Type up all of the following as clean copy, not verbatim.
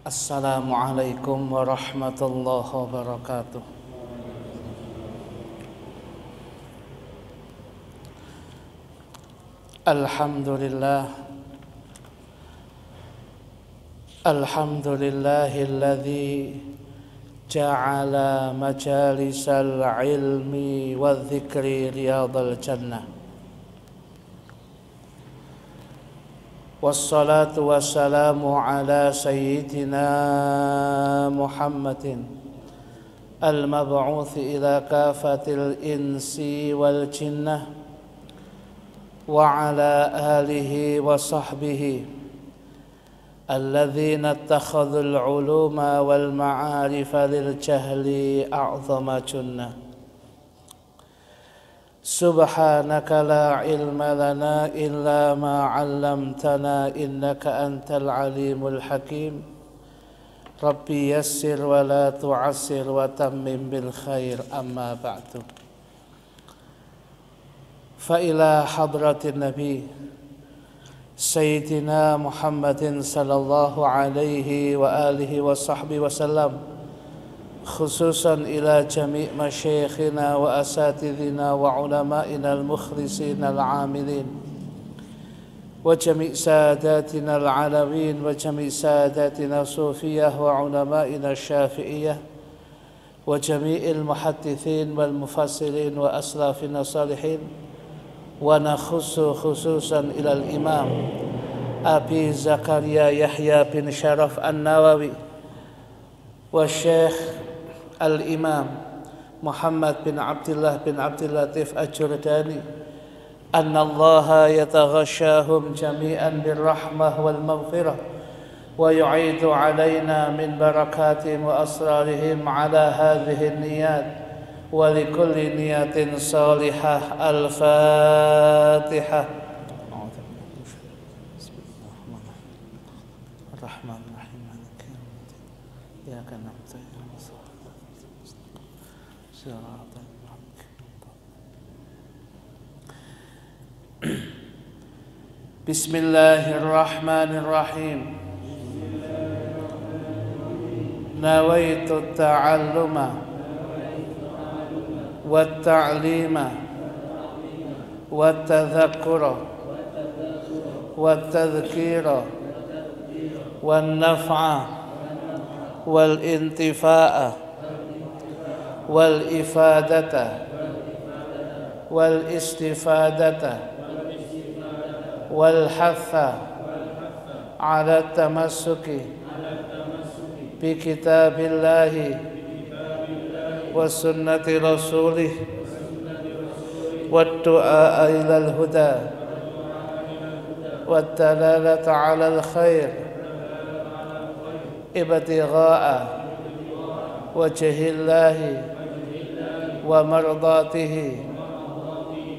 Assalamualaikum warahmatullahi wabarakatuh. Alhamdulillahilladzi ja'ala majalisal ilmi wadh-dhikri riyadhal jannah. Wassalatu wassalamu ala sayyidina Muhammadin al-mab'uthi ila kafatil insi wal jinnah wa ala alihi wa sahbihi alladhina ittakhadhul uluma wal ma'arifa lil jahli a'zama junnah. Subhanaka la ilma lana illa ma 'allamtana innaka antal alimul hakim. Rabbi yassir wa la tu'assir wa tammim bil khair, amma ba'du. Fa ila hadratin nabi Sayyidina Muhammadin sallallahu alaihi wa alihi wa sahbihi wa sallam, khususan ila jami' masyayikhina wa asatidina wa ulama'ina al-mukhlisina al-amilin wa jami' sadatina al-alawin wa jami' sadatina sufiyah wa ulama'ina syafi'iyah wa jami'il muhaddithin wal mufassirin wa aslafina salihin, wa nakhussu khususan ila al-imam Abi Zakaria Yahya bin Sharaf An-Nawawi wa Syekh Al-Imam Muhammad bin Abdullah bin Abdul Latif Al-Jurdani, anna Allah yataghashahum jami'an birrahmah wal maghfirah wa yu'idu alaina min barakatihim wa asrarihim ala hadhihi niyat wa likulli niyatin salihah. Al-Fatihah. Bismillahirrahmanirrahim. Nawaitu ta'alluma wat-ta'lima wat-tadhakkura wat-tadhkira wan-naf'a wal-intifa'a wal-ifadata wal-istifadata wal-hatha ala tamassuki bi kitabillahi wa sunnati rasulih wa du'a ilal huda wa dalalata ala al-khair ibtigha'a wajhillahi wa mardatihi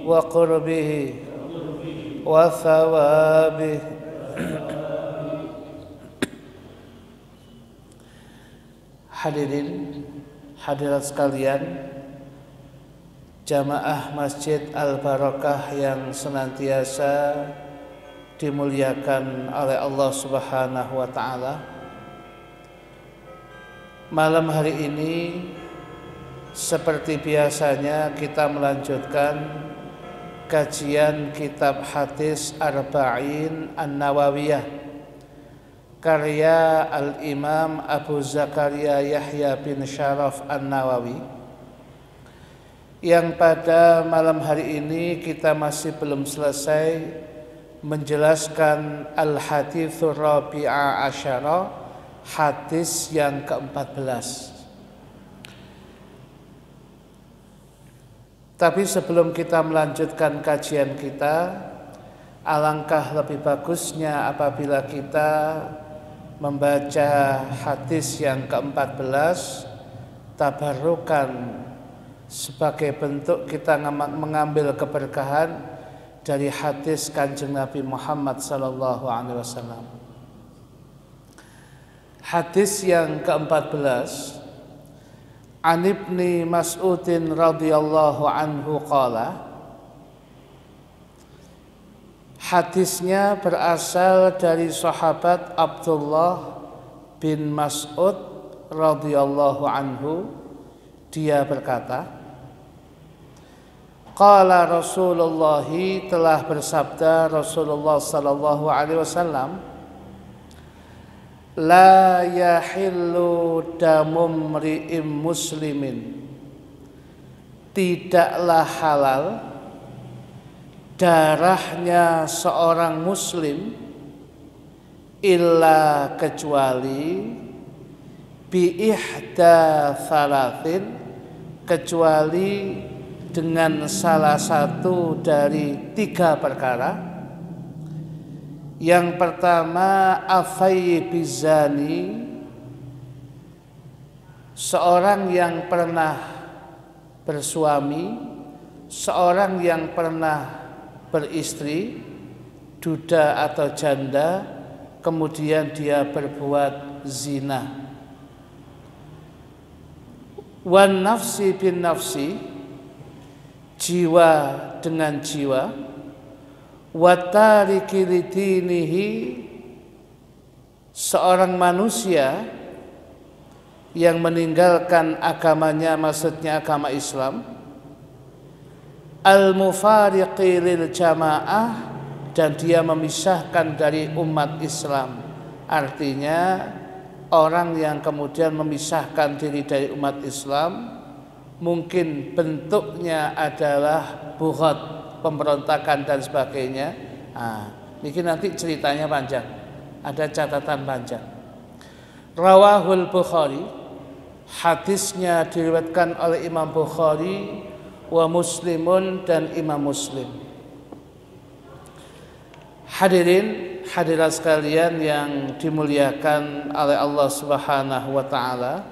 wa qurbihi wa thawabih. Hadirin hadirat sekalian, jamaah Masjid Al-Barakah yang senantiasa dimuliakan oleh Allah Subhanahu wa taala. Malam hari ini seperti biasanya kita melanjutkan kajian kitab hadis Arba'in An-Nawawiyah karya Al-Imam Abu Zakaria Yahya bin Sharaf An-Nawawi, yang pada malam hari ini kita masih belum selesai menjelaskan Al-Hadithur Rabi'a Asyara, hadis yang ke-14. Tapi sebelum kita melanjutkan kajian kita, alangkah lebih bagusnya apabila kita membaca hadis yang ke-14 tabarrukan, sebagai bentuk kita mengambil keberkahan dari hadis Kanjeng Nabi Muhammad sallallahu alaihi wasallam. Hadis yang ke-14, An Ibni Mas'udin radhiyallahu anhu qala, hadisnya berasal dari sahabat Abdullah bin Mas'ud radhiyallahu anhu, dia berkata, qala Rasulullah, telah bersabda Rasulullah sallallahu alaihi wasallam, la yahillu damum ri'im muslimin, tidaklah halal darahnya seorang muslim illa kecuali bi ihda thalathin, kecuali dengan salah satu dari 3 perkara. Yang pertama, afai bizani, seorang yang pernah bersuami, seorang yang pernah beristri, duda atau janda, kemudian dia berbuat zina. Wan nafsi bin nafsi, jiwa dengan jiwa. Watariki lidinihi, seorang manusia yang meninggalkan agamanya, maksudnya agama Islam. Al-mufariqi lil jamaah, dan dia memisahkan dari umat Islam. Artinya orang yang kemudian memisahkan diri dari umat Islam, mungkin bentuknya adalah bughat, pemberontakan dan sebagainya. Ini nanti ceritanya panjang, ada catatan panjang. Rawahul Bukhari, hadisnya diriwayatkan oleh Imam Bukhari, wa Muslimun, dan Imam Muslim. Hadirin hadirat sekalian yang dimuliakan oleh Allah Subhanahu wa taala,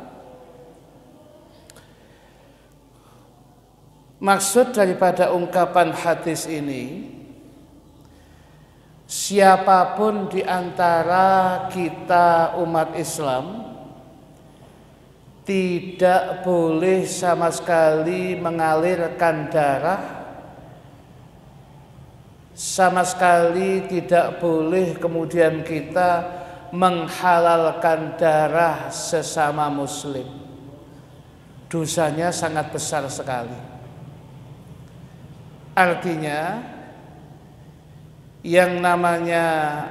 maksud daripada ungkapan hadis ini, siapapun di antara kita umat Islam tidak boleh sama sekali mengalirkan darah, sama sekali tidak boleh kemudian kita menghalalkan darah sesama muslim. Dosanya sangat besar sekali. Artinya yang namanya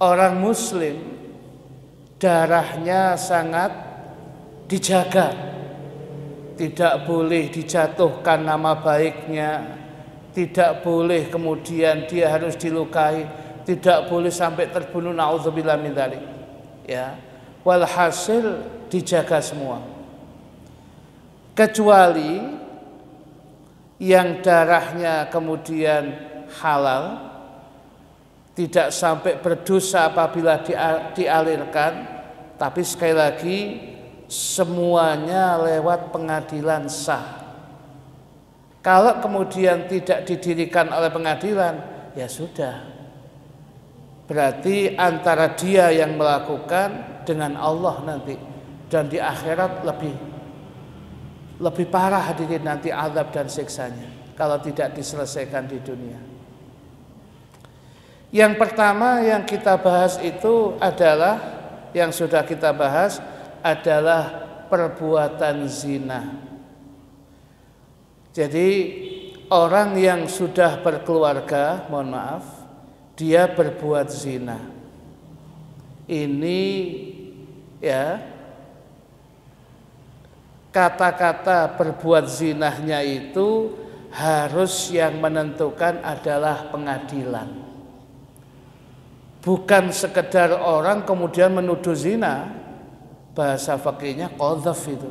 orang muslim, darahnya sangat dijaga. Tidak boleh dijatuhkan nama baiknya, tidak boleh kemudian dia harus dilukai, tidak boleh sampai terbunuh, naudzubillah min dzalik. Ya, walhasil dijaga semua. Kecuali yang darahnya kemudian halal, tidak sampai berdosa apabila dialirkan, tapi sekali lagi semuanya lewat pengadilan sah. Kalau kemudian tidak didirikan oleh pengadilan, ya sudah, berarti antara dia yang melakukan dengan Allah nanti, dan di akhirat lebih parah hadirin nanti azab dan siksanya kalau tidak diselesaikan di dunia. Yang pertama yang kita bahas itu adalah, yang sudah kita bahas adalah perbuatan zina. Jadi orang yang sudah berkeluarga, mohon maaf, dia berbuat zina. Ini ya, kata-kata berbuat zinahnya itu harus yang menentukan adalah pengadilan. Bukan sekedar orang kemudian menuduh zina, bahasa fakihnya qadzaf itu,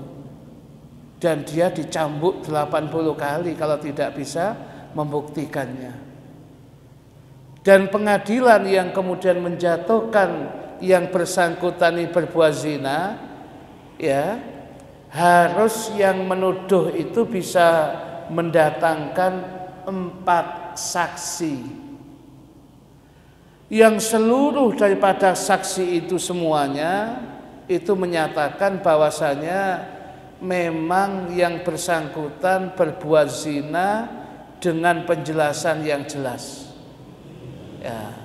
dan dia dicambuk 80 kali kalau tidak bisa membuktikannya. Dan pengadilan yang kemudian menjatuhkan yang bersangkutan ini berbuat zina, ya, harus yang menuduh itu bisa mendatangkan 4 saksi, yang seluruh daripada saksi itu semuanya itu menyatakan bahwasanya memang yang bersangkutan berbuat zina dengan penjelasan yang jelas. Ya.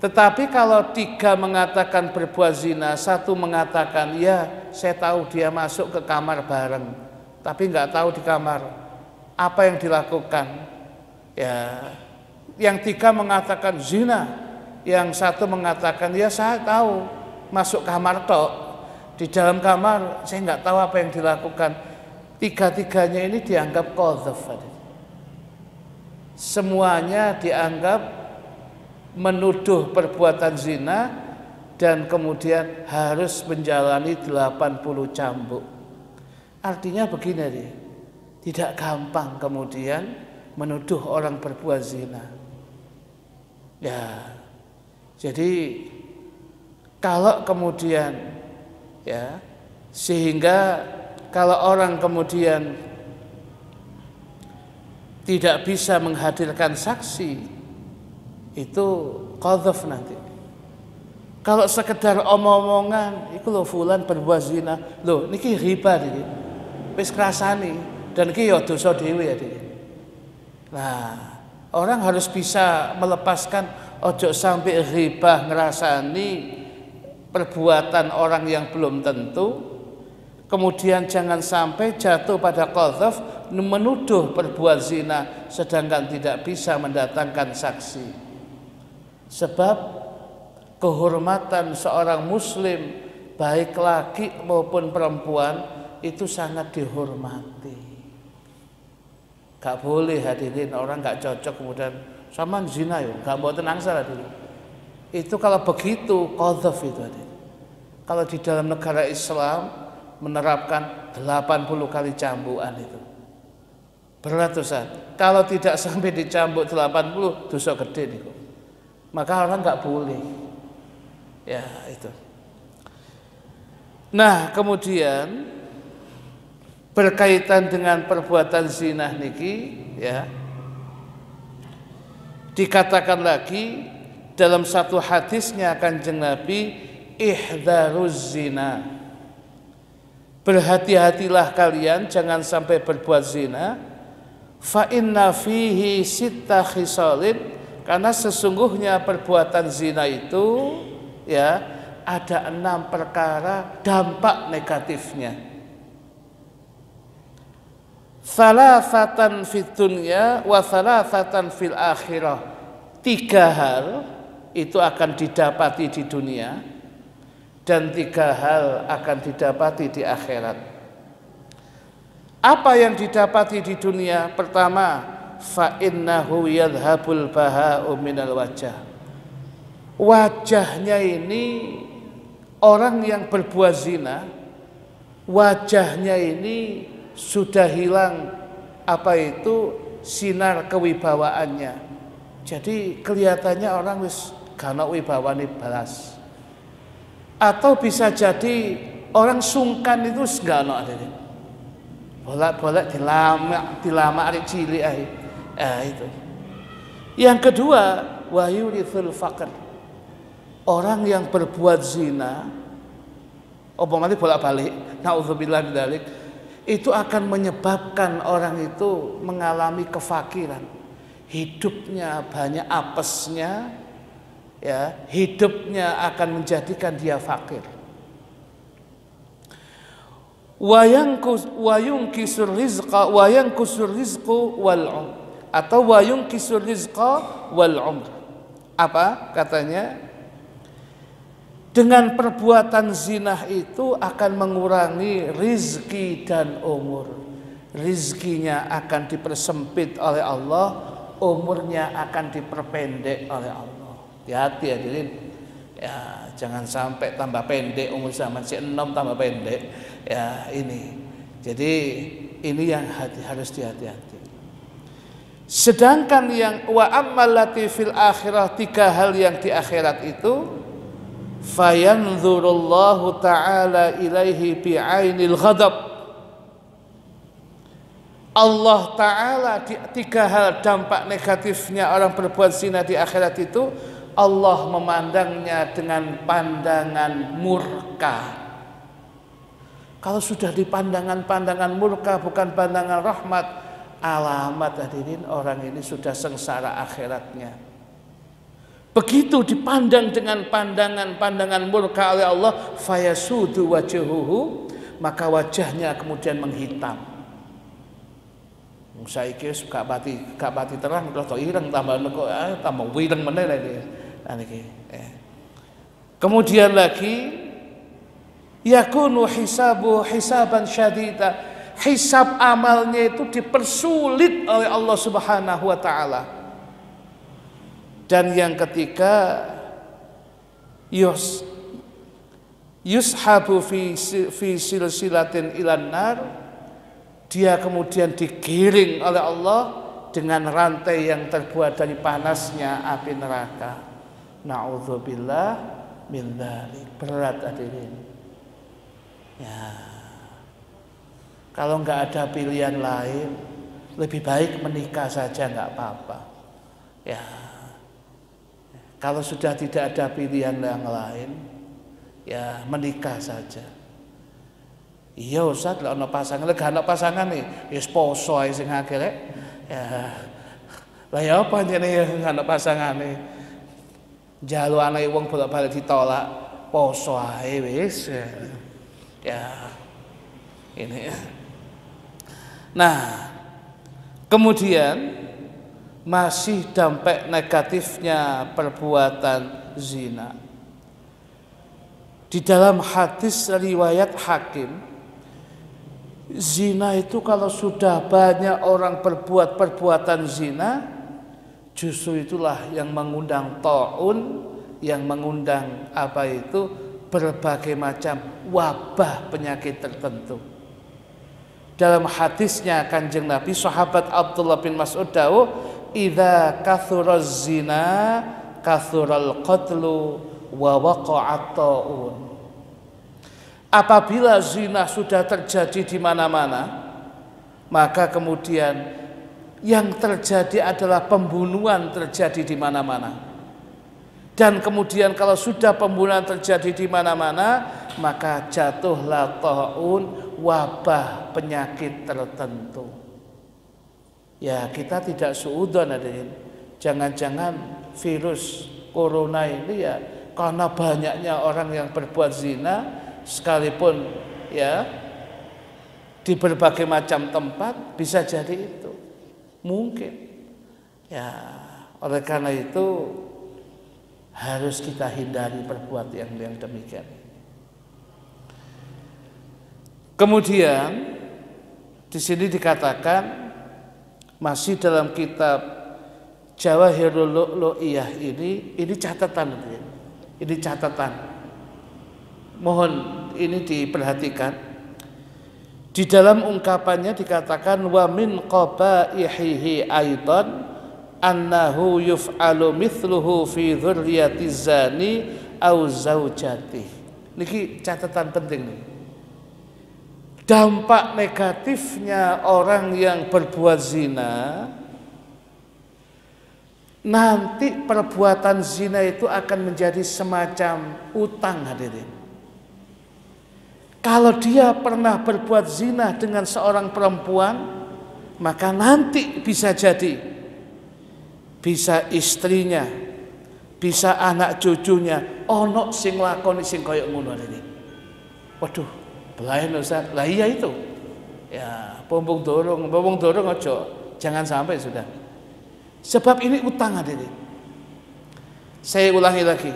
Tetapi kalau 3 mengatakan berbuat zina, 1 mengatakan ya saya tahu dia masuk ke kamar bareng, tapi nggak tahu di kamar apa yang dilakukan. Ya, yang 3 mengatakan zina, yang 1 mengatakan ya saya tahu masuk kamar tok, di dalam kamar saya nggak tahu apa yang dilakukan. 3-tiganya ini dianggap qadzaf. Semuanya dianggap menuduh perbuatan zina dan kemudian harus menjalani 80 cambuk. Artinya begini dia, tidak gampang kemudian menuduh orang berbuat zina. Ya, jadi kalau kemudian ya, sehingga kalau orang kemudian tidak bisa menghadirkan saksi, itu qadzaf nanti. Kalau sekedar omong-omongan, iku lho fulan berbuat zina, lho niki riba iki. Wis krasani dan iki ya dosa dhewe ya iki. Nah, orang harus bisa melepaskan ojo sampai riba ngrasani perbuatan orang yang belum tentu. Kemudian jangan sampai jatuh pada qadzaf menuduh perbuat zina sedangkan tidak bisa mendatangkan saksi. Sebab kehormatan seorang muslim baik laki maupun perempuan itu sangat dihormati. Gak boleh hadirin orang gak cocok kemudian sama zina ya, gak mau tenang salah dulu. Itu kalau begitu qadzaf itu hadirin. Kalau di dalam negara Islam menerapkan 80 kali cambukan itu berat Ustaz. Kalau tidak sampai dicambuk 80 dosa gede nih. Maka orang nggak boleh. Ya itu. Nah kemudian berkaitan dengan perbuatan zina niki ya, dikatakan lagi dalam satu hadisnya Kanjeng Nabi, ihdharuz zina, berhati-hatilah kalian jangan sampai berbuat zina, fa inna fihi sitta khisalin, karena sesungguhnya perbuatan zina itu ya ada 6 perkara dampak negatifnya. Salasatan fid dunya wa salasatan fil akhirah. 3 hal itu akan didapati di dunia dan 3 hal akan didapati di akhirat. Apa yang didapati di dunia? Pertama, fa innahu yadhhabul baha'u minal wajah. Wajahnya ini orang yang berbuat zina, wajahnya ini sudah hilang apa itu sinar kewibawaannya. Jadi kelihatannya orang wis gana wibawane balas. Atau bisa jadi orang sungkan itu enggak ono adene. Bolak-bolak dilama arek cilik ae. Itu. Yang kedua, wayurithul faqr. Orang yang berbuat zina, omongannya bolak-balik, naudzubillah min dzalik, itu akan menyebabkan orang itu mengalami kefakiran. Hidupnya banyak apesnya, ya, hidupnya akan menjadikan dia fakir. Wayungkisur rizqa wayangkusur rizqu wal atau wayungkisur rizqa wal umr. Apa katanya? Dengan perbuatan zina itu akan mengurangi rizki dan umur. Rizkinya akan dipersempit oleh Allah, umurnya akan diperpendek oleh Allah. Hati-hati hadirin. Ya, jangan sampai tambah pendek umur zaman si 6 tambah pendek. Ya, ini. Jadi ini yang harus dihati-hati. Sedangkan yang wa ammalati fil akhirah, 3 hal yang di akhirat itu fayanzurullahu ta'ala ilaihi bi'ainil ghadab. Allah Ta'ala 3 hal dampak negatifnya orang berbuat zina di akhirat itu, Allah memandangnya dengan pandangan murka. Kalau sudah di pandangan murka bukan pandangan rahmat, alamat hadirin orang ini sudah sengsara akhiratnya. Begitu dipandang dengan pandangan murka oleh Allah, fayasudu wajhuhu, maka wajahnya kemudian menghitam. Saiki wis gak pati terang terus to ireng tambah wireng meneh iki. Kemudian lagi yakunu hisaban syadida, hisab amalnya itu dipersulit oleh Allah Subhanahu wa taala. Dan yang ketiga, yushabu fi silsilatin ilan nar, dia kemudian digiring oleh Allah dengan rantai yang terbuat dari panasnya api neraka. Na'udzubillah min dzalik. Berat hadirin. Ya. Kalau nggak ada pilihan lain, lebih baik menikah saja, nggak apa-apa. Ya. Kalau sudah tidak ada pilihan yang lain, ya menikah saja. Iya Ustaz, lek ana pasangan, lek ana pasangan nih, wis poso ae sing akeh rek. Ya. Lah ya apa jenenge ana pasangane? Njaluk anake wong bolak-balik ditolak, poso ae wis. Ya. Ini ya. Nah, kemudian masih dampak negatifnya perbuatan zina. Di dalam hadis riwayat Hakim, zina itu kalau sudah banyak orang berbuat perbuatan zina, justru itulah yang mengundang taun, yang mengundang berbagai macam wabah penyakit tertentu. Dalam hadisnya Kanjeng Nabi, sahabat Abdullah bin Mas'ud dawuh, idza kathuraz zina kathural qatlu wa waqa'at ta'un. Apabila zina sudah terjadi di mana-mana, maka kemudian yang terjadi adalah pembunuhan terjadi di mana-mana. Dan kemudian kalau sudah pembunuhan terjadi di mana-mana, maka jatuhlah ta'un, wabah penyakit tertentu. Ya, kita tidak suudzon hadirin. Jangan-jangan virus corona ini ya karena banyaknya orang yang berbuat zina, sekalipun ya di berbagai macam tempat, bisa jadi itu. Mungkin. Ya, oleh karena itu harus kita hindari perbuatan yang demikian. Kemudian di sini dikatakan masih dalam kitab Jawahirul Lu'lu'iyah ini catatan, ini catatan. Mohon ini diperhatikan. Di dalam ungkapannya dikatakan wa min qabaihihi aidan annahu yuf'alu mithluhu fi dzurriyyati zani au zaujati. Niki catatan penting nih. Dampak negatifnya orang yang berbuat zina, nanti perbuatan zina itu akan menjadi semacam utang hadirin. Kalau dia pernah berbuat zina dengan seorang perempuan, maka nanti bisa jadi bisa istrinya, bisa anak cucunya ono sing lakoni sing koyo ngono iki. Waduh, belain Ustaz. Lah iya itu. Ya, pompong dorong aja. Jangan sampai sudah. Sebab ini utang hadirin. Saya ulangi lagi.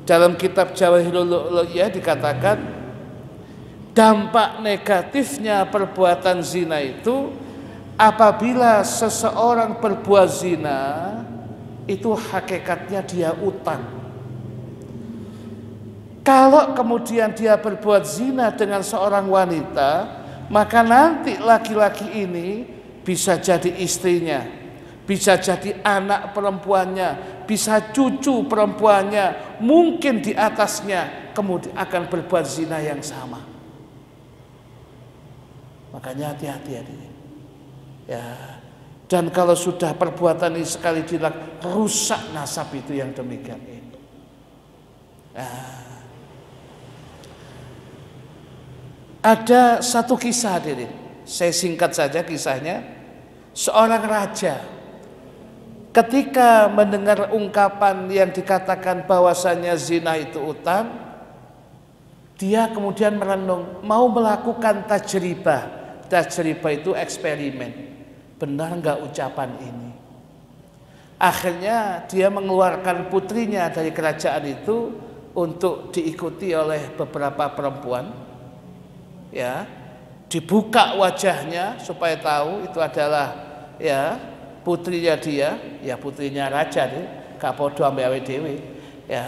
Dalam kitab Jawahirul Lu'lu'iyah dikatakan dampak negatifnya perbuatan zina itu apabila seseorang berbuat zina, itu hakikatnya dia utang. Kalau kemudian dia berbuat zina dengan seorang wanita, maka nanti laki-laki ini bisa jadi istrinya, bisa jadi anak perempuannya, bisa cucu perempuannya, mungkin di atasnya kemudian akan berbuat zina yang sama. Makanya hati-hati. Ya. Dan kalau sudah perbuatan ini sekali dilakukan, rusak nasab itu yang demikian ini. Ada satu kisah hadirin. Saya singkat saja kisahnya. Seorang raja ketika mendengar ungkapan yang dikatakan bahwasanya zina itu utang, dia kemudian merenung, mau melakukan tajribah. Tajribah itu eksperimen. Benar enggak ucapan ini? Akhirnya dia mengeluarkan putrinya dari kerajaan itu untuk diikuti oleh beberapa perempuan. Ya, dibuka wajahnya supaya tahu itu adalah ya putrinya dia, ya putrinya raja nih, gak podo ambil awake dhewe. Ya,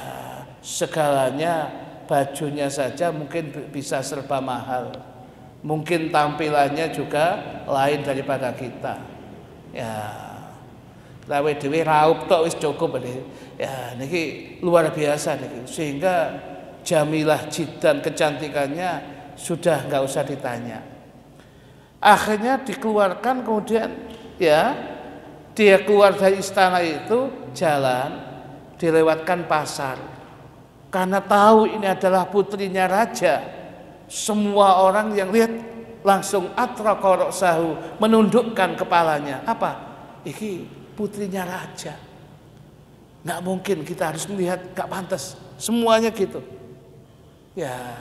segalanya, bajunya saja mungkin bisa serba mahal. Mungkin tampilannya juga lain daripada kita. Ya, awake dhewe raup tok wis cukup ini. Ya, niki luar biasa niki. Sehingga jamilah jidan kecantikannya sudah nggak usah ditanya. Akhirnya dikeluarkan, kemudian ya dia keluar dari istana itu, jalan dilewatkan pasar. Karena tahu ini adalah putrinya raja, semua orang yang lihat langsung atraqa ra'sahu, menundukkan kepalanya. Apa? Iki putrinya raja. Nggak mungkin kita harus melihat, nggak pantas. Semuanya gitu. Ya,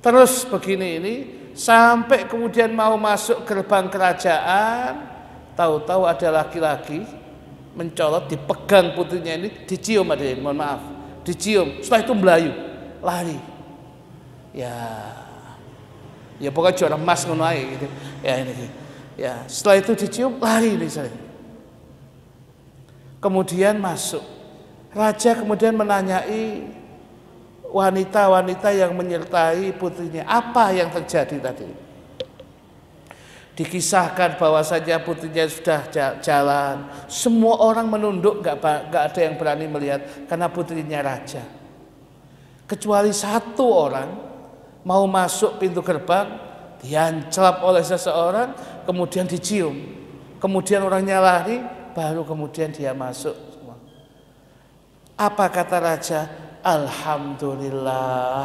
terus begini ini sampai kemudian mau masuk gerbang kerajaan, tahu-tahu ada laki-laki mencolot, dipegang putrinya ini, dicium, hadirin, mohon maaf, dicium. Setelah itu melayu, lari. Ya pokoknya juara emas ngono ae gitu. Ya ini. Ya, setelah itu dicium, lari nih saya. Kemudian masuk. Raja kemudian menanyai wanita-wanita yang menyertai putrinya, apa yang terjadi tadi? Dikisahkan bahwasanya putrinya sudah jalan, semua orang menunduk, nggak ada yang berani melihat karena putrinya raja. Kecuali satu orang mau masuk pintu gerbang, dianclap oleh seseorang, kemudian dicium, kemudian orangnya lari, baru kemudian dia masuk. Apa kata raja? Alhamdulillah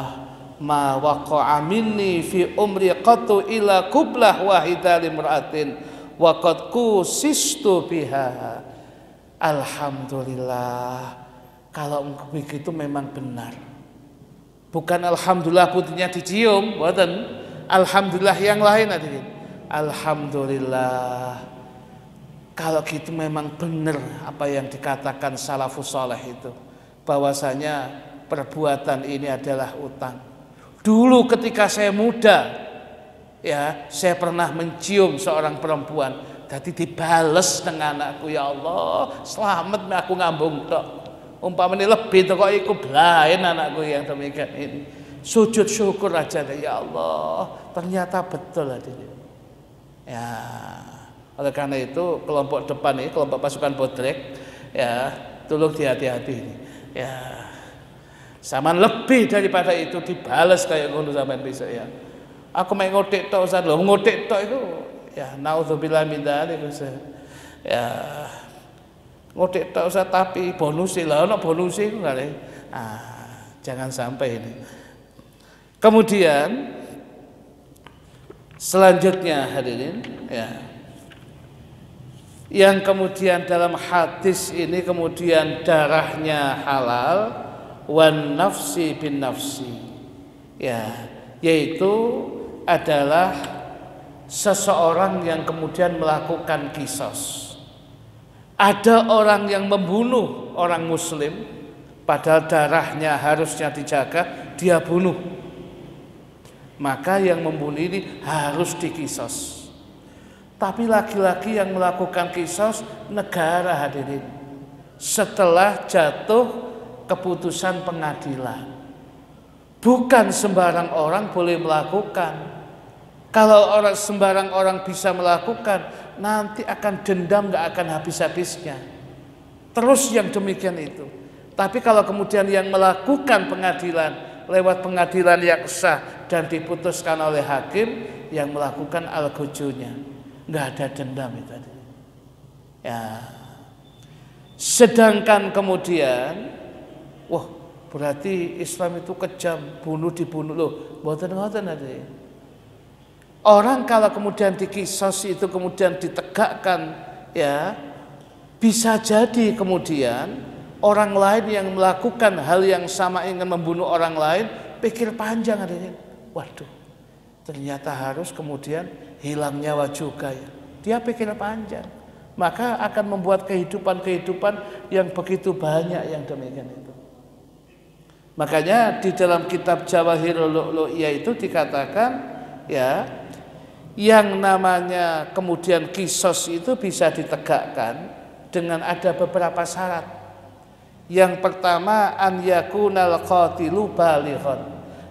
ma waqa'a minni fi umri qatu ila qublah wahidah limra'atin wa qad kusistu biha. Alhamdulillah, kalau begitu memang benar. Bukan alhamdulillah putrinya dicium, bukan. Alhamdulillah yang lain hadirin. Alhamdulillah, kalau gitu memang benar apa yang dikatakan salafus saleh itu, bahwasanya perbuatan ini adalah utang. Dulu ketika saya muda, ya, saya pernah mencium seorang perempuan, jadi dibales dengan anakku, ya Allah, selamat aku ngambung tok. Umpamane lebih tok kok iku blaen anakku yang demikian ini. Sujud syukur aja deh, ya Allah, ternyata betul hadirin. Ya, oleh karena itu kelompok depan ini, kelompok pasukan Bodrek, ya, tolong hati-hati ini. Ya, zaman lebih daripada itu dibales kayak ngono sampean bisa ya. Aku main ngotek tok Ustaz, lho ngotek tok itu ya naudzubillah min dzalik Ustaz. Ya, ngotek tok Ustaz tapi bonus lah, ono bonus iku kali. Jangan sampai ini. Kemudian selanjutnya hadirin ya, yang kemudian dalam hadis ini kemudian darahnya halal, wan nafsi bin nafsi, ya, yaitu adalah seseorang yang kemudian melakukan kisos. Ada orang yang membunuh orang muslim, padahal darahnya harusnya dijaga, dia bunuh, maka yang membunuh ini harus dikisos. Tapi laki-laki yang melakukan kisos, negara hadirin, setelah jatuh keputusan pengadilan, bukan sembarang orang boleh melakukan. Kalau orang sembarang orang bisa melakukan, nanti akan dendam gak akan habis-habisnya. Terus yang demikian itu. Tapi kalau kemudian yang melakukan pengadilan lewat pengadilan yang sah dan diputuskan oleh hakim, yang melakukan al-gujunya, nggak ada dendam itu. Ya. Sedangkan kemudian, wah berarti Islam itu kejam, dibunuh loh. Mboten ada. Orang kalau kemudian dikisos itu kemudian ditegakkan ya bisa jadi kemudian orang lain yang melakukan hal yang sama ingin membunuh orang lain pikir panjang adanya. Waduh, ternyata harus kemudian hilang nyawa juga ya. Dia pikir panjang, maka akan membuat kehidupan yang begitu banyak yang demikian itu. Makanya di dalam kitab Jawahirul Lu'lu'iyah itu dikatakan ya, yang namanya kemudian kisos itu bisa ditegakkan dengan ada beberapa syarat. Yang pertama, an yakunal qatilu balighon.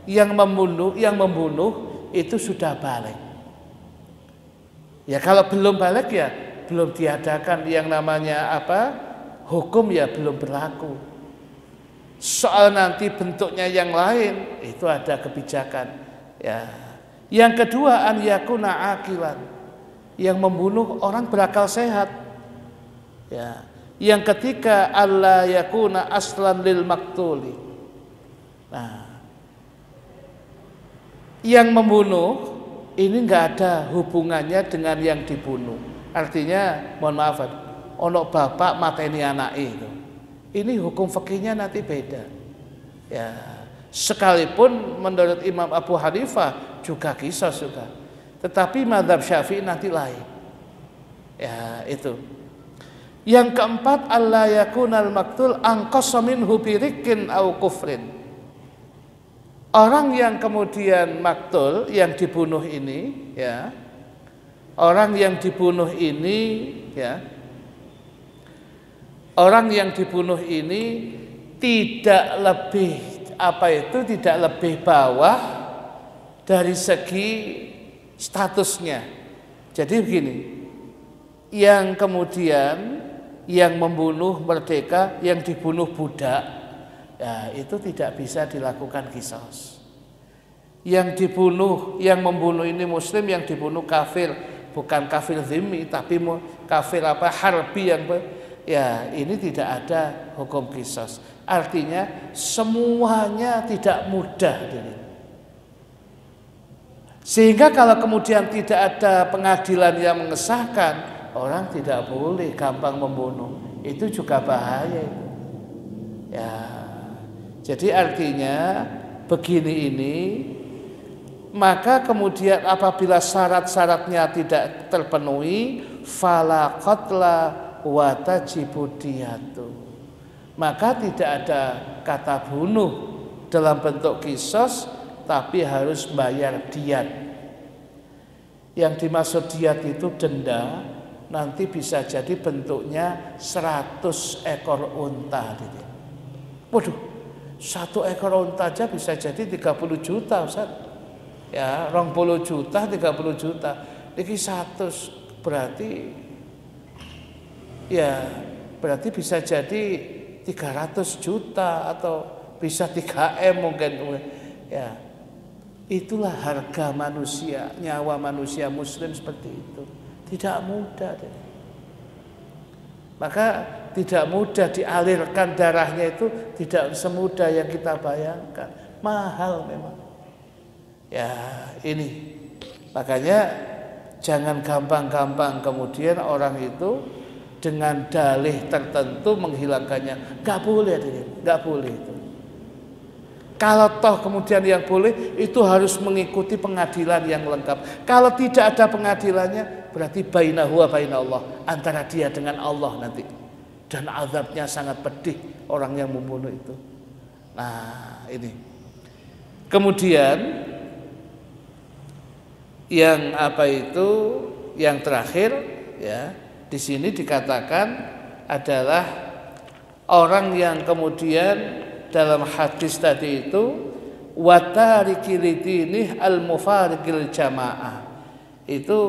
Yang membunuh itu sudah balik. Ya kalau belum balik ya belum diadakan yang namanya hukum ya belum berlaku. Soal nanti bentuknya yang lain itu ada kebijakan. Ya. Yang kedua, an yakuna aqilan. Yang membunuh orang berakal sehat. Ya. Yang ketiga, alla yakuna aslan lil maktuli. Nah, yang membunuh ini enggak ada hubungannya dengan yang dibunuh. Artinya, mohon maaf, ono bapak mateni anak itu. Ini hukum fikihnya nanti beda. Ya, sekalipun menurut Imam Abu Hanifah juga qisas juga. Tetapi mazhab Syafi'i nanti lain. Ya, itu. Yang keempat, alla yakunal maktul anqasa minhu birikin au kufrin. Orang yang kemudian maktul, yang dibunuh ini, ya, orang yang dibunuh ini, ya, orang yang dibunuh ini tidak lebih bawah dari segi statusnya. Jadi begini, yang kemudian yang membunuh merdeka, yang dibunuh budak, ya, itu tidak bisa dilakukan qisas. Yang membunuh ini muslim, yang dibunuh kafir, bukan kafir zimmi tapi kafir harbi ya ini tidak ada hukum qisas. Artinya semuanya tidak mudah. Sehingga kalau kemudian tidak ada pengadilan yang mengesahkan, orang tidak boleh gampang membunuh. Itu juga bahaya itu. Ya. Jadi artinya begini ini, maka kemudian apabila syarat-syaratnya tidak terpenuhi, fala qatla wa tajibu diyatu. Maka tidak ada kata bunuh dalam bentuk qisas, tapi harus bayar diat. Yang dimaksud diat itu denda, nanti bisa jadi bentuknya 100 ekor unta. Waduh, 1 ekor unta aja bisa jadi 30 juta Ustaz. Ya, 20 juta, 30 juta. Ini 100 berarti bisa jadi 300 juta atau bisa 3M mungkin. Ya. Itulah harga manusia, nyawa manusia muslim seperti itu. Tidak mudah. Maka tidak mudah dialirkan darahnya, itu tidak semudah yang kita bayangkan. Mahal memang. Ya, ini. Makanya jangan gampang-gampang kemudian orang itu dengan dalih tertentu menghilangkannya. Enggak boleh, enggak boleh itu. Kalau toh kemudian yang boleh itu harus mengikuti pengadilan yang lengkap. Kalau tidak ada pengadilannya berarti bainahu wa bainallah, antara dia dengan Allah nanti. Dan azabnya sangat pedih orang yang membunuh itu. Nah, ini. Kemudian yang yang terakhir ya, di sini dikatakan adalah orang yang kemudian dalam hadis tadi itu watariki lidinih al-mufariqil jamaah. Itu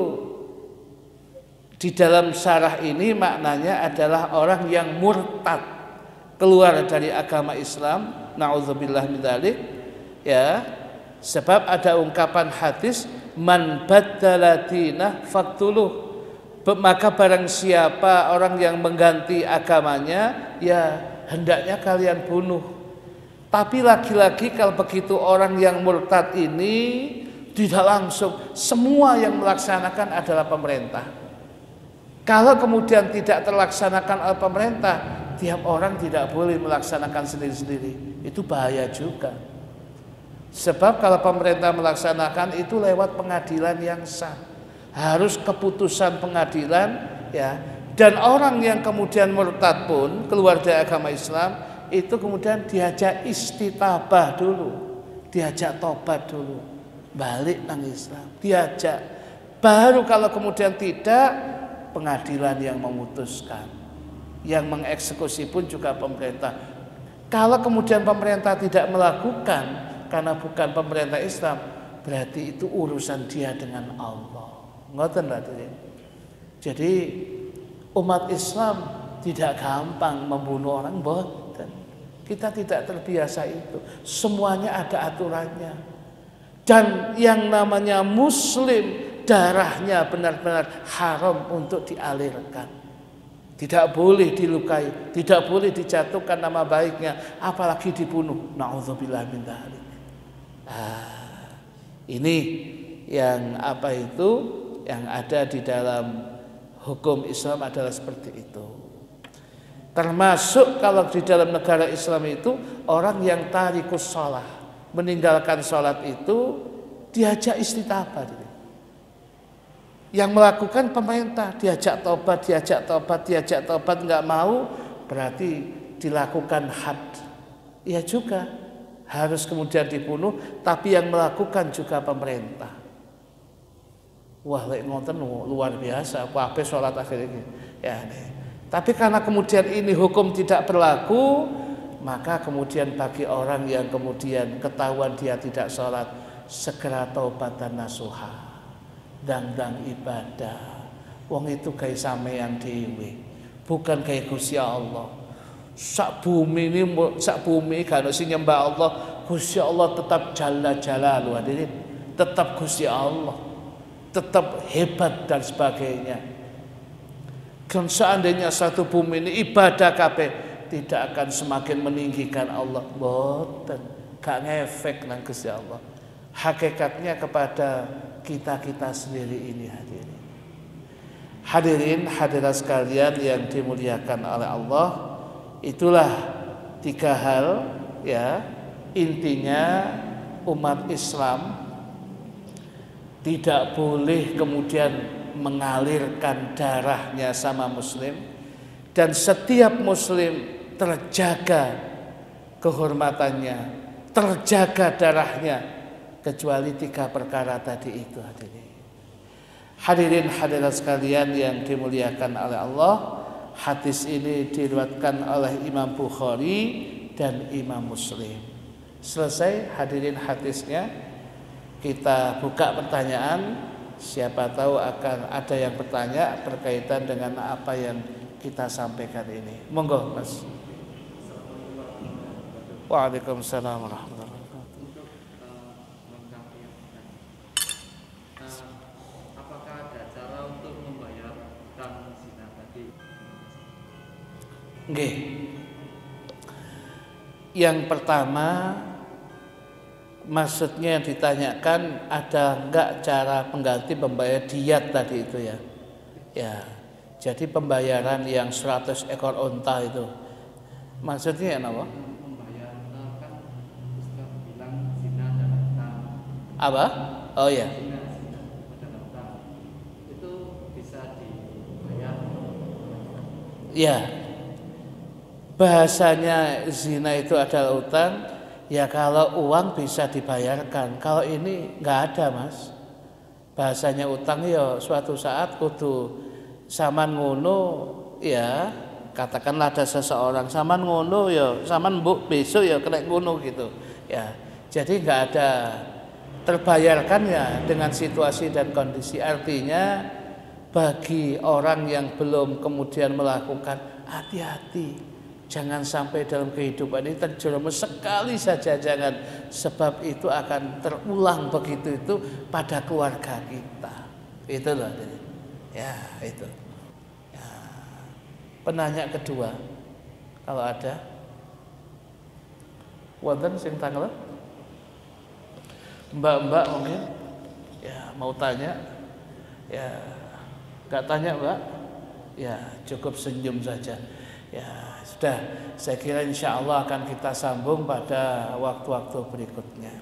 di dalam syarah ini maknanya adalah orang yang murtad, keluar dari agama Islam, naudzubillah min dzalik, ya. Sebab ada ungkapan hadis man baddala dinah faqtuluh. Maka barang siapa orang yang mengganti agamanya, ya hendaknya kalian bunuh. Tapi lagi-lagi kalau begitu orang yang murtad ini tidak langsung, semua yang melaksanakan adalah pemerintah. Kalau kemudian tidak terlaksanakan oleh pemerintah, tiap orang tidak boleh melaksanakan sendiri-sendiri. Itu bahaya juga. Sebab kalau pemerintah melaksanakan itu lewat pengadilan yang sah. Harus keputusan pengadilan, ya. Dan orang yang kemudian murtad pun keluar dari agama Islam itu kemudian diajak istitabah dulu, diajak tobat dulu, balik nang Islam, diajak. Baru kalau kemudian tidak, pengadilan yang memutuskan, yang mengeksekusi pun juga pemerintah. Kalau kemudian pemerintah tidak melakukan karena bukan pemerintah Islam, berarti itu urusan dia dengan Allah. Ngoten berarti. Jadi umat Islam tidak gampang membunuh orang, mboten. Kita tidak terbiasa itu. Semuanya ada aturannya. Dan yang namanya muslim, darahnya benar-benar haram untuk dialirkan. Tidak boleh dilukai, tidak boleh dijatuhkan nama baiknya, apalagi dibunuh. Nauzubillah min dzalik. Ini yang yang ada di dalam hukum Islam adalah seperti itu. Termasuk kalau di dalam negara Islam itu orang yang tarikus shalah, meninggalkan sholat itu diajak istitabah. Yang melakukan pemerintah, diajak tobat, nggak mau, berarti dilakukan had. Ya juga harus kemudian dibunuh, tapi yang melakukan juga pemerintah. Wah, lek ngoten luar biasa, kabeh salat akhir ini. Ya, nih. Tapi karena kemudian ini hukum tidak berlaku, maka kemudian bagi orang yang kemudian ketahuan dia tidak sholat, segera taubat dan nasuha. Dang ibadah. Wong itu kayak sampeyan dhewe, bukan kayak Gusti Allah. Sak bumi kan sing nyembah Allah, Gusti Allah tetap jalla jalaluhu, hadirin. Tetap Gusti Allah, tetap hebat dan sebagainya. Kan seandainya satu bumi ini ibadah kabeh, tidak akan semakin meninggikan Allah. Mboten, gak ngefek nang Gusti Allah. Hakikatnya kepada kita sendiri ini, hadirin. Hadirin hadirat sekalian yang dimuliakan oleh Allah, itulah 3 hal, ya. Intinya umat Islam tidak boleh kemudian mengalirkan darahnya sama muslim, dan setiap muslim terjaga kehormatannya, terjaga darahnya, kecuali 3 perkara tadi itu, hadirin. Hadirin hadirat sekalian yang dimuliakan oleh Allah, hadis ini diriwayatkan oleh Imam Bukhari dan Imam Muslim. Selesai hadirin hadisnya, kita buka pertanyaan. Siapa tahu akan ada yang bertanya berkaitan dengan apa yang kita sampaikan ini. Monggo, Mas. Waalaikumsalam warahmatullahi wabarakatuh. Apakah ada cara untuk membayarkan zina tadi? Nggih. Yang pertama, maksudnya yang ditanyakan ada enggak cara pengganti membayar diat tadi itu, ya. Ya. Jadi pembayaran yang 100 ekor unta itu. Maksudnya apa? Membayar kan Ustaz bilang zina adalah utang. Apa? Oh ya. Zina adalah utang. Itu bisa dibayar. Ya. Bahasanya zina itu adalah utang. Ya kalau uang bisa dibayarkan. Kalau ini nggak ada, Mas. Bahasanya utang ya suatu saat kudu saman ngono, ya katakanlah ada seseorang saman ngono ya saman mbok besok ya kena ngono gitu. Ya. Jadi nggak ada terbayarkan ya dengan situasi dan kondisi. Artinya bagi orang yang belum kemudian melakukan, hati-hati. Jangan sampai dalam kehidupan ini terjerumus sekali saja, jangan, sebab itu akan terulang begitu itu pada keluarga kita. Itu loh. Ya, itu. Ya. Penanya kedua, kalau ada, wonten sing tanglet? Mbak-mbak mungkin, ya mau tanya, ya nggak tanya Mbak, Ya, cukup senyum saja. Ya, sudah. Saya kira insya Allah akan kita sambung pada waktu-waktu berikutnya.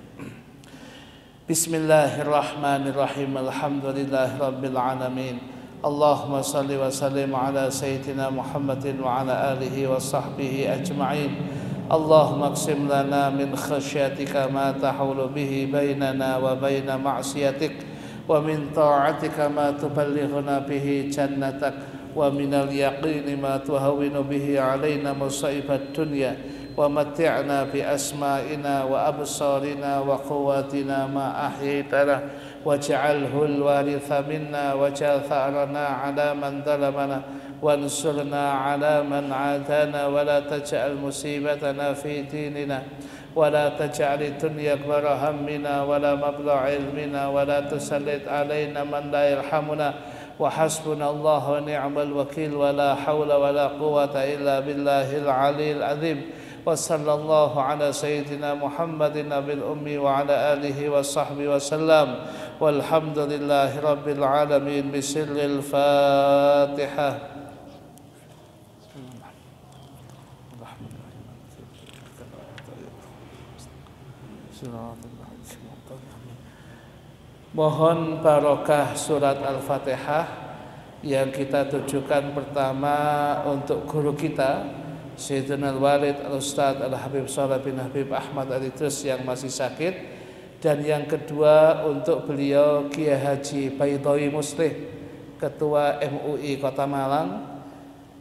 Bismillahirrahmanirrahim. Alhamdulillahirabbil alamin. Allahumma salli wa sallim ala sayyidina Muhammadin wa ala alihi wa sahbihi ajma'in. Allahumma aqsim lana min khasyatika ma tahulu bihi bainana wa baina ma'siyatik, wa min ta'atika ma tuballighuna bihi jannatak, wa minal yaqini ma tuhawwinu bihi alaina musaibat dunya, wa matti'na bi asma'ina wa absarina wa quwwatina ma ahyaytana, waj'alhu al-waritha minna waj'al tha'rana 'ala man zalamana wansurna 'ala man 'adana, wa la taj'al musibatana fi dinina, wa la taj'al ad-dunya akbara hammina wa la mablagha 'ilmina, wa la tusallit 'alaina man la yarhamuna, wa hasbunallahu wa ni'mal wakil, wa la hawla wa la quwwata illa billahil 'aliyyil 'azim. Wa sallallahu ala sayyidina Muhammadin nabil ummi wa ala alihi wa sahbihi wa sallam, walhamdulillahi rabbil alamin. Bismillahil Fatihah. Mohon barokah surat Al-Fatihah yang kita tujukan pertama untuk guru kita Sayyidina Al-Walid Al-Ustadz Al-Habib Shalih bin Habib Ahmad Al-Idris yang masih sakit, dan yang kedua untuk beliau Kiai Haji Baithawi Muslih, Ketua MUI Kota Malang,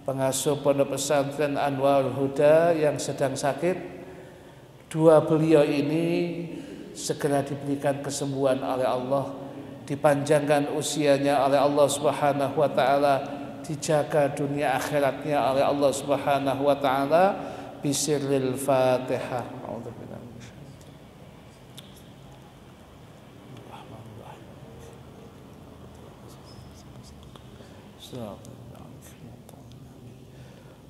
pengasuh Pondok Pesantren Anwarul Huda yang sedang sakit. Dua beliau ini segera diberikan kesembuhan oleh Allah, dipanjangkan usianya oleh Allah Subhanahu wa taala, dijaga dunia akhiratnya oleh Allah Subhanahu wa taala. Bisirril Fatihah.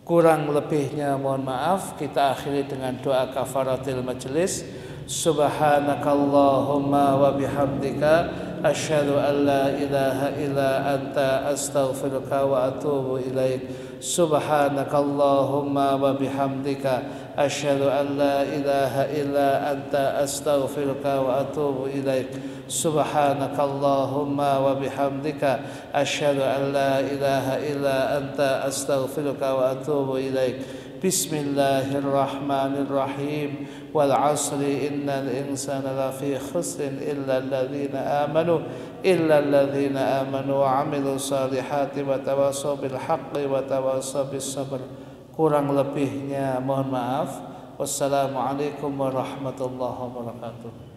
Kurang lebihnya mohon maaf. Kita akhiri dengan doa kafaratil majelis. Subhanakallahumma wa bihamdika asyhadu an la ilaha illa anta astaghfiruka wa atubu ilaik. Subhanakallahumma wa bihamdika asyhadu an la ilaha illa anta astaghfiruka wa atubu ilaik. Subhanakallahumma wa bihamdika asyhadu an la ilaha illa anta astaghfiruka wa atubu ilaik. Bismillahirrahmanirrahim. Wal 'asri innal insana lafi khusrin illa alladhina amanu wa 'amilus salihati wa tawassaw bil haqqi wa tawassaw bis sabr. Kurang lebihnya mohon maaf. Wassalamualaikum warahmatullahi wabarakatuh.